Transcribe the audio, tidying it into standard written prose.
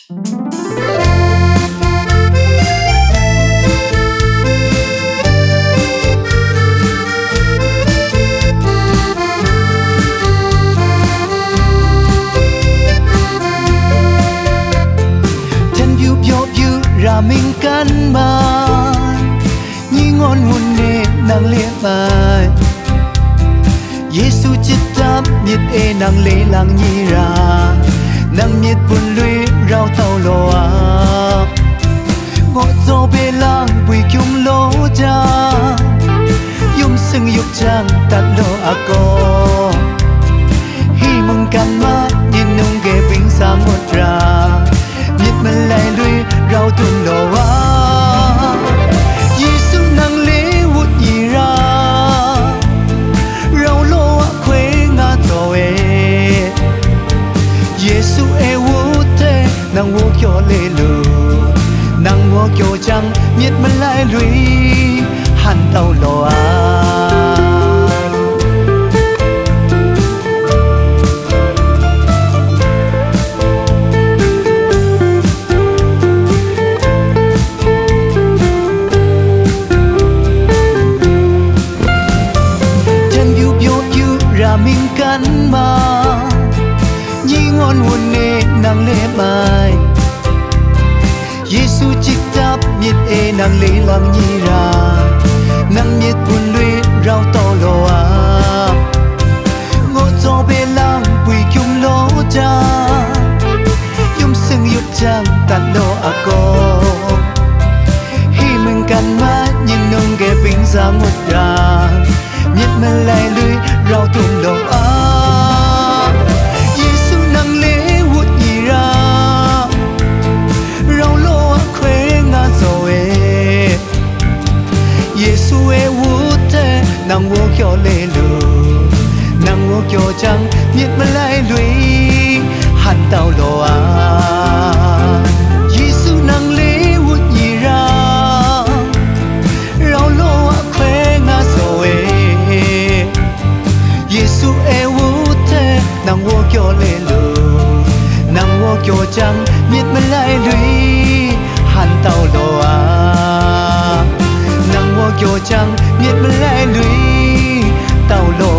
ra mình căn mà nhí ngon hôn nê nàng lê bài Giêsu chết đáp nhiệt ê nàng lê lang nhí ra nàng nhiệt buồn lưới rau tàu lò áp ngọt gió bê lang bùi chung lỗ cha yum sưng dục trang tạt lô à cô hi mừng căn mà nhìn nông ghê bình sang một ra nhiệt mình lại lưới rau tuôn lò á Giêsu nàng lê hút nhì ra rau lô á khuê ngã tổ ê Giêsu ê hút thế nàng hút cho lê lù nàng hút cho trăng nhiệt mình lại lưới hàn tàu lò á mình căn mà nhí ngon hồn nê nàng lê bài Giêsu chích đáp nhiệt ê nàng lê lang nhí ra nàng nhiệt buồn lưới rau to lò à ngô gió bê lang bùi chung lỗ cha yum sưng yut trang tạt lò à cô hi mình căn mà nhìn nông ghé bình ra một ra nhiệt mình lại lưới rau tuôn lò á Giêsu nàng lê hút nhì ra rau lô á khuê ngã rồi Giêsu ê hút thế nàng hút cho lê lù nàng hút cho trăng nhiệt mình lại lưới hàn tàu lò á Giêsu nàng lê hút nhì ra rau lô á khuê ngã rồi Giêsu ê hút thế nàng hút cho lê lù nàng hút cho trăng nhiệt mình lại lưới hàn tàu lò á nàng hút cho trăng nhiệt mình lại lưới tàu lò